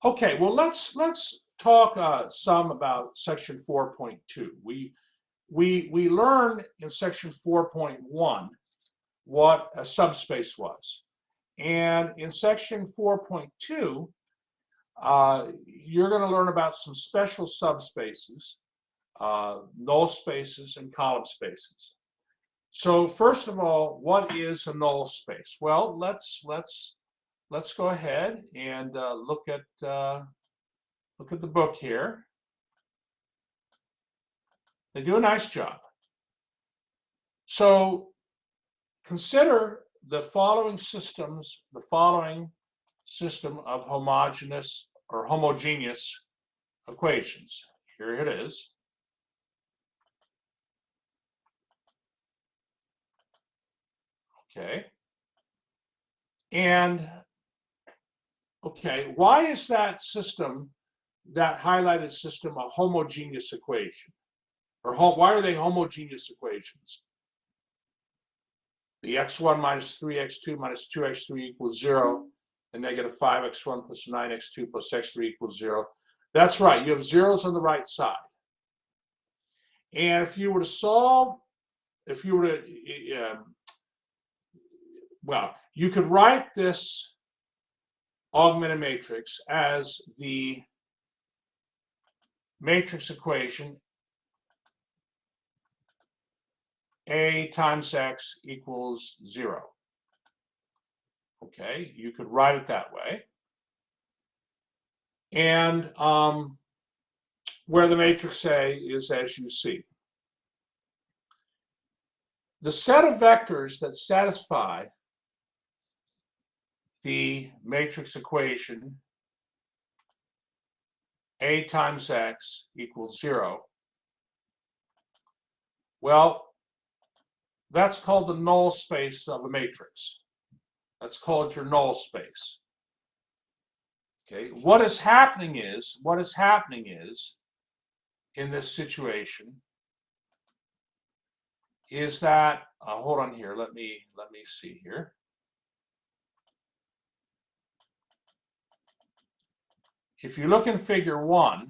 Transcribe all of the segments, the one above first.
Okay, well let's talk some about section 4.2. We learned in section 4.1 what a subspace was, and in section 4.2 you're going to learn about some special subspaces, null spaces and column spaces. So first of all, what is a null space? Well, let's go ahead and look at the book here. They do a nice job. So consider the following system of homogeneous or homogeneous equations. Here it is. Okay. And okay, why is that system, that highlighted system, a homogeneous equation? Or why are they homogeneous equations? The x1 minus 3x2 minus 2x3 equals 0, and negative 5x1 plus 9x2 plus x3 equals 0. That's right, you have zeros on the right side. And if you were to solve, well, you could write this augmented matrix as the matrix equation A times X equals 0. Okay, you could write it that way. And where the matrix A is as you see. The set of vectors that satisfy the matrix equation A times X equals 0, well, that's called the null space of a matrix. That's called your null space. Okay, what is happening is in this situation is that hold on here, let me see here. If you look in figure 1,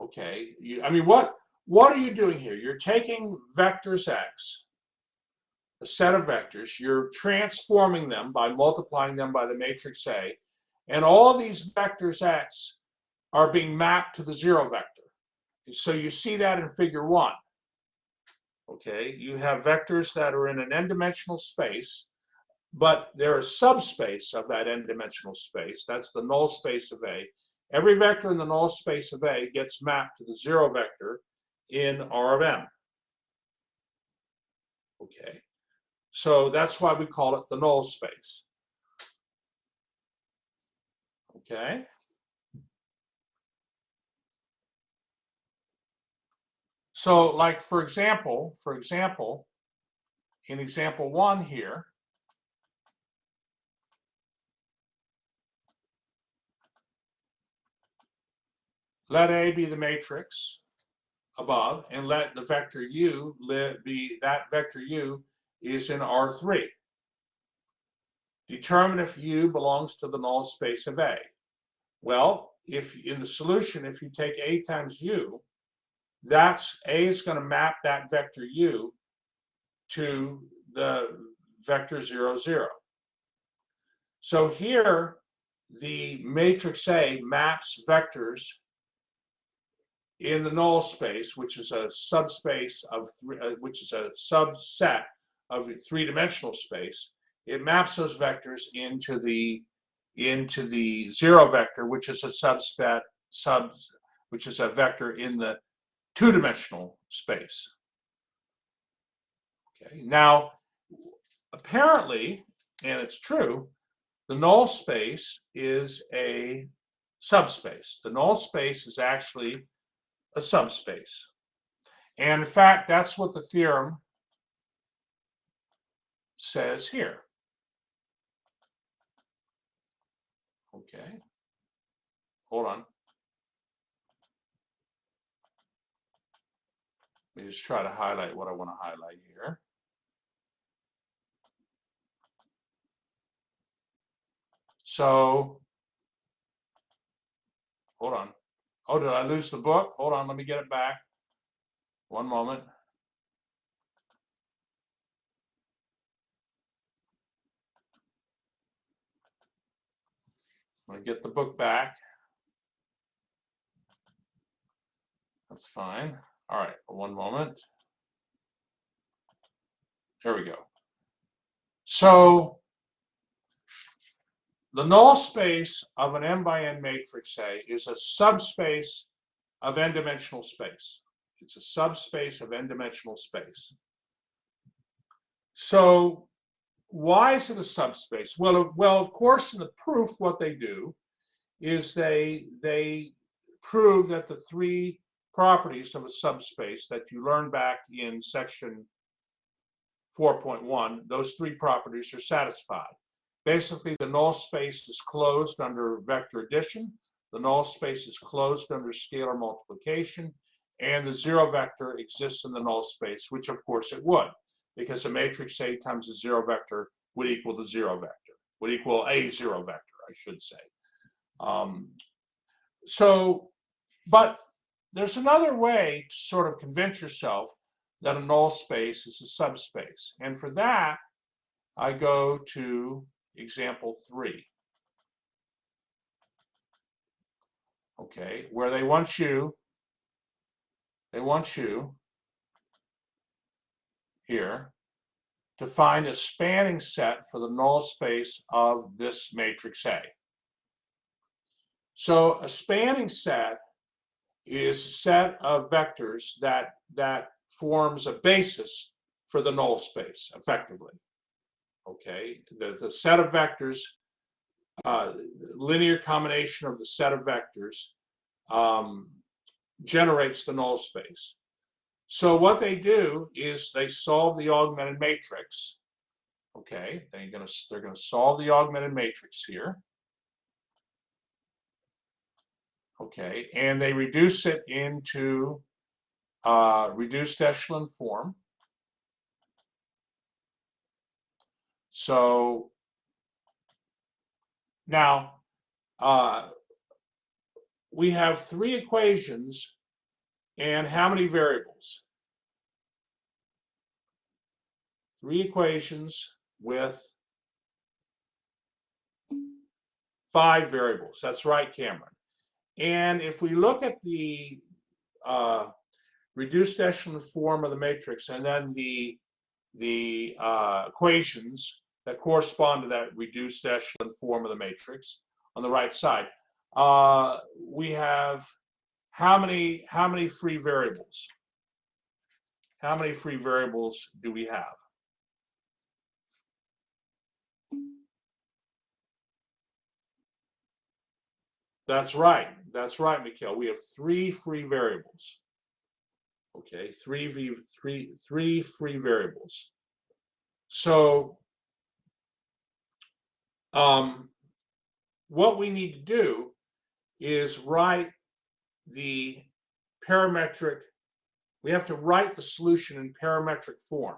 okay, I mean, what are you doing here? You're taking vectors X, a set of vectors, you're transforming them by multiplying them by the matrix A, and all these vectors X are being mapped to the 0 vector. So you see that in figure 1. Okay, you have vectors that are in an n-dimensional space, but they're a subspace of that n-dimensional space. That's the null space of A. Every vector in the null space of A gets mapped to the 0 vector in R of M. Okay, so that's why we call it the null space. Okay. So, like for example, in example 1 here, let A be the matrix above, and let the vector U be, that vector U is in R3. Determine if U belongs to the null space of A. Well, if in the solution, if you take A times U, that's A is going to map that vector U to the vector 0, 0. So here, the matrix A maps vectors in the null space, which is a subspace of which is a subset of a three-dimensional space. It maps those vectors into the 0 vector, which is a subset which is a vector in the two-dimensional space. Okay. Now, apparently, and it's true, the null space is a subspace. The null space is actually a subspace. And in fact, that's what the theorem says here. Okay. Hold on. Let me just try to highlight what I want to highlight here. So hold on. Oh, did I lose the book? Hold on, let me get it back. One moment. I'm going to get the book back. That's fine. All right, one moment. There we go. So the null space of an m by n matrix A is a subspace of n-dimensional space. It's a subspace of n-dimensional space. So why is it a subspace? Well, of course, in the proof, what they do is they prove that the three properties of a subspace that you learned back in section 4.1, those three properties are satisfied. Basically, the null space is closed under vector addition, the null space is closed under scalar multiplication, and the zero vector exists in the null space, which of course it would, because a matrix A times a zero vector would equal the zero vector, would equal a zero vector, I should say. But there's another way to sort of convince yourself that a null space is a subspace. And for that, I go to example 3. Okay, where they want you here to find a spanning set for the null space of this matrix A. So a spanning set is a set of vectors that forms a basis for the null space, effectively. Okay, the set of vectors, linear combination of the set of vectors generates the null space. So what they do is they solve the augmented matrix. Okay, they're gonna solve the augmented matrix here. Okay, and they reduce it into reduced echelon form. So now we have 3 equations and how many variables? 3 equations with 5 variables. That's right, Cameron. And if we look at the reduced echelon form of the matrix and then the equations that correspond to that reduced echelon form of the matrix on the right side, we have how many free variables? How many free variables do we have? That's right, Mikhail. We have 3 free variables. Okay, three free variables. So what we need to do is write the parametric. We have to write the solution in parametric form.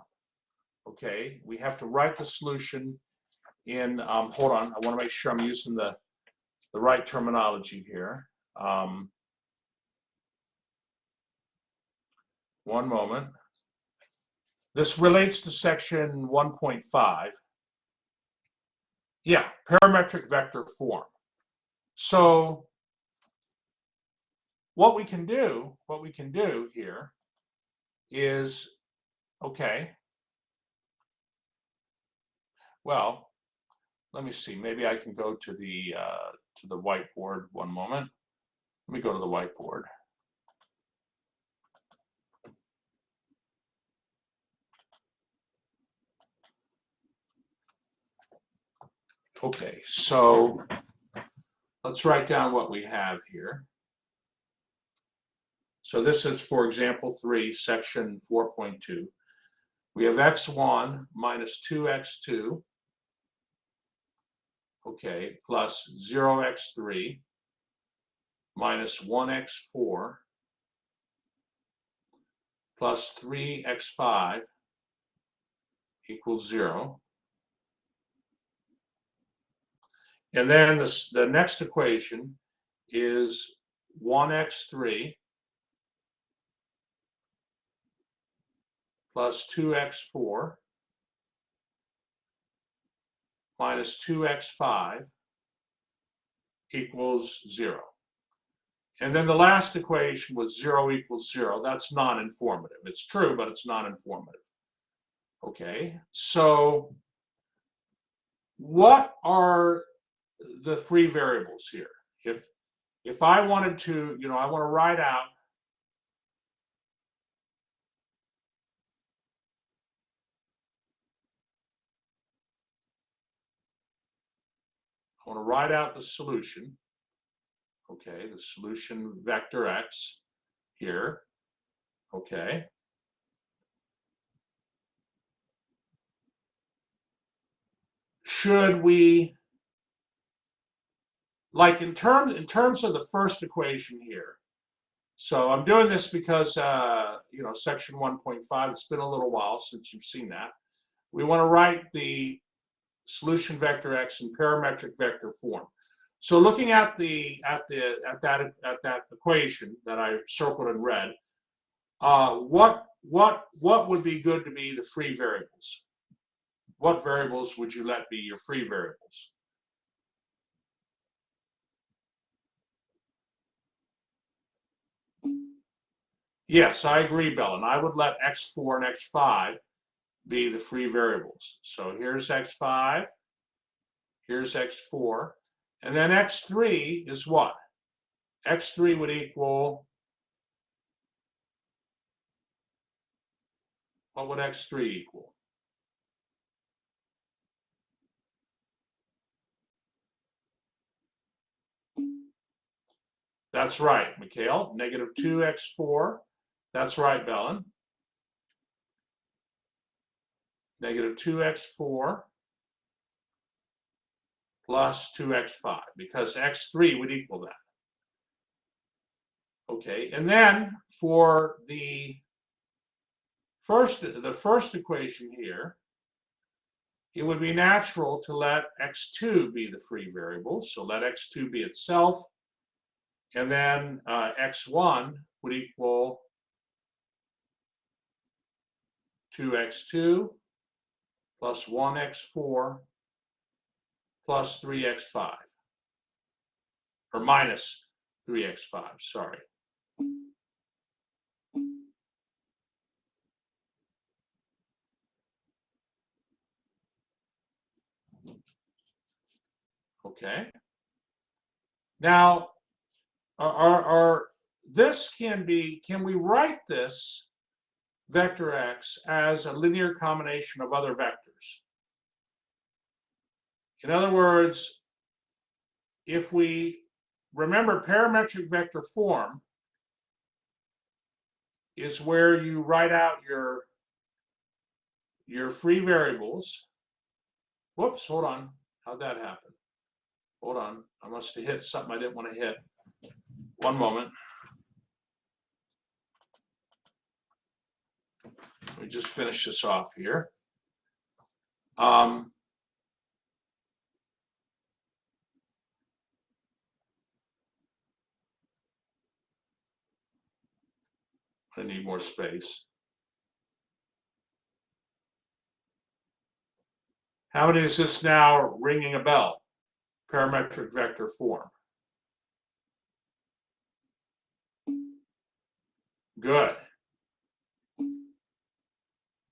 Okay, we have to write the solution in. Hold on, I want to make sure I'm using the right terminology here. One moment. This relates to section 1.5. Yeah, parametric vector form. So what we can do here is, okay, well, let me see, maybe I can go to the whiteboard. One moment. Let me go to the whiteboard. Okay, so let's write down what we have here. So this is, for example 3, section 4.2. We have x1 minus 2x2, okay, plus 0x3 minus 1x4 plus 3x5 equals 0. And then the next equation is 1x3 plus 2x4 minus 2x5 equals 0. And then the last equation was 0 equals 0. That's non-informative. It's true, but it's non-informative. Okay, so what are the free variables here? If I wanted to, I want to write out the solution. Okay, the solution vector x here. Okay. Should we, like in terms of the first equation here? So I'm doing this because section 1.5. It's been a little while since you've seen that. We want to write the solution vector x in parametric vector form. So looking at that equation that I circled in red, what would be good to be the free variables? What variables would you let be your free variables? Yes, I agree, Bellen. I would let x4 and x5 be the free variables. So here's x5, here's x4, and then x3 is what? X3 would equal, what would x3 equal? That's right, Mikhail. Negative 2x4. That's right, Bellen. Negative 2x4 plus 2x5, because x3 would equal that. Okay, and then for the first equation here, it would be natural to let x2 be the free variable. So let x2 be itself, and then x1 would equal 2x2 plus 1x4 plus 3x5, or minus 3x5, sorry. Okay. Now, can we write this vector x as a linear combination of other vectors? In other words, if we remember, parametric vector form is where you write out your free variables. Whoops, hold on. How'd that happen? Hold on. I must have hit something I didn't want to hit. One moment. Let me just finish this off here. I need more space. How many is this now ringing a bell? Parametric vector form. Good.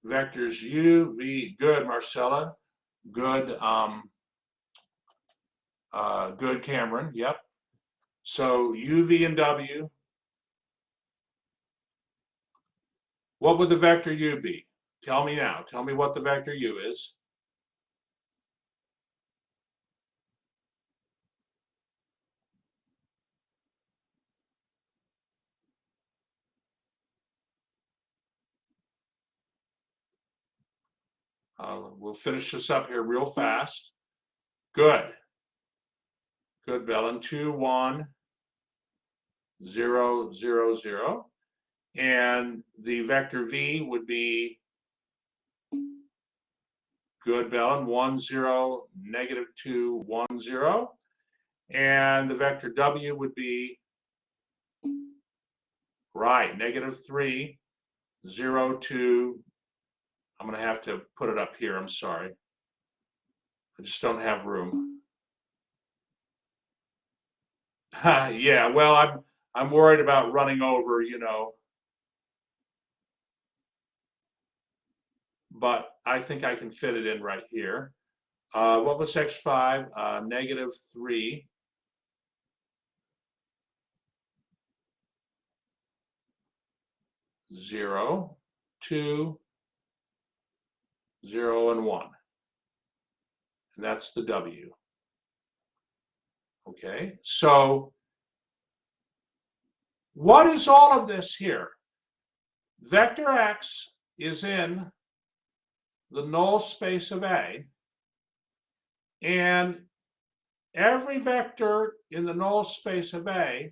Vectors u, v, good, Marcella. Good, good, Cameron, yep. So u, v, and w. What would the vector u be? Tell me now. Tell me what the vector u is. We'll finish this up here real fast. Good. Good, Bellen. 2, 1, 0, 0, 0. And the vector v would be, good, Bellen, 1, 0, negative 2, 1, 0. And the vector w would be Right, -3, 0, 2. I'm going to have to put it up here. I'm sorry. I just don't have room. Yeah, well, I'm worried about running over, you know. But I think I can fit it in right here. What was x5? -3. 0, 2, 0, and 1. And that's the W. Okay, so what is all of this here? Vector x is in the null space of A, and every vector in the null space of A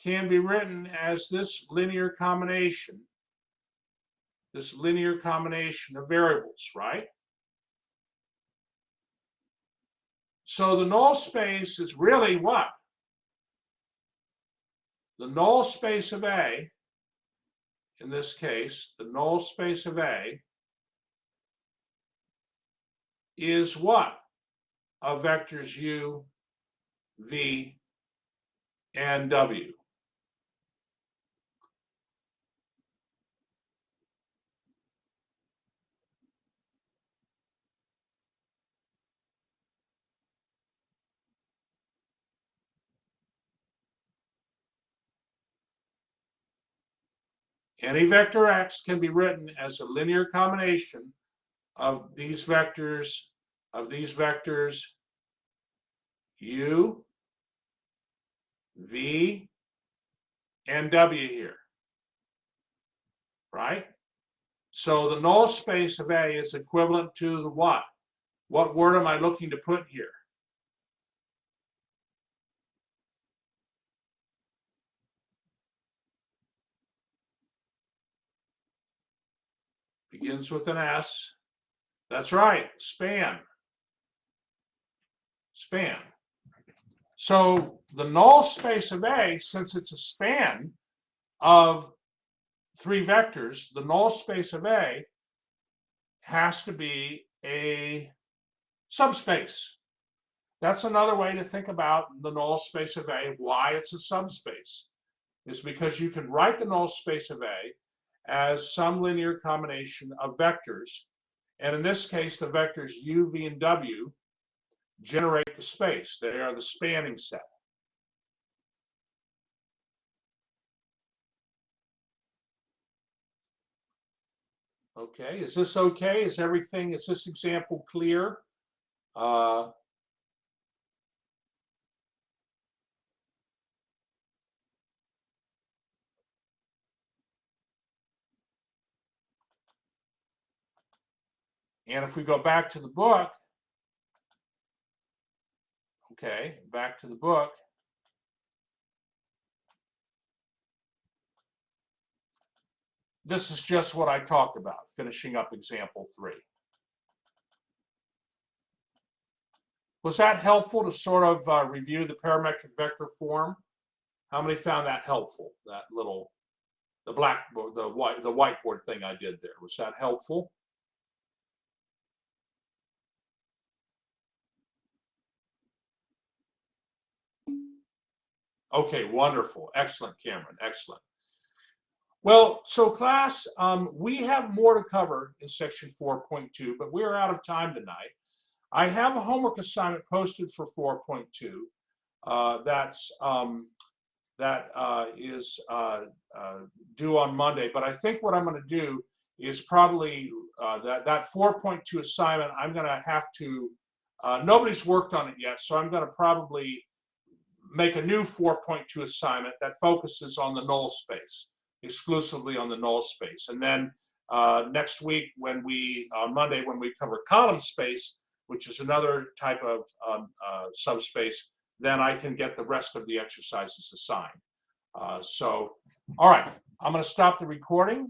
can be written as this linear combination of variables, right? So the null space is really what? The null space of A, in this case, the null space of A is what? Of vectors u, v, and w. Any vector x can be written as a linear combination of these vectors u, v, and w here, right? So the null space of A is equivalent to the what? What word am I looking to put here? Begins with an S. That's right, span. Span. So the null space of A, since it's a span of three vectors, the null space of A has to be a subspace. That's another way to think about the null space of A, why it's a subspace, is because you can write the null space of A as some linear combination of vectors. And in this case, the vectors u, v, and w generate the space. They are the spanning set. Okay, is this okay? Is this example clear? And if we go back to the book, okay, back to the book. This is just what I talked about, finishing up example 3. Was that helpful to sort of review the parametric vector form? How many found that helpful? That little, the blackboard, the whiteboard thing I did there. Was that helpful? Okay, wonderful. Excellent, Cameron. Excellent. Well, so class, we have more to cover in section 4.2, but we're out of time tonight. I have a homework assignment posted for 4.2 that is due on Monday. But I think what I'm going to do is probably that 4.2 assignment, I'm going to have to, nobody's worked on it yet, so I'm going to probably make a new 4.2 assignment that focuses on the null space, exclusively on the null space. And then next week, on Monday, when we cover column space, which is another type of subspace, then I can get the rest of the exercises assigned. So, all right, I'm going to stop the recording.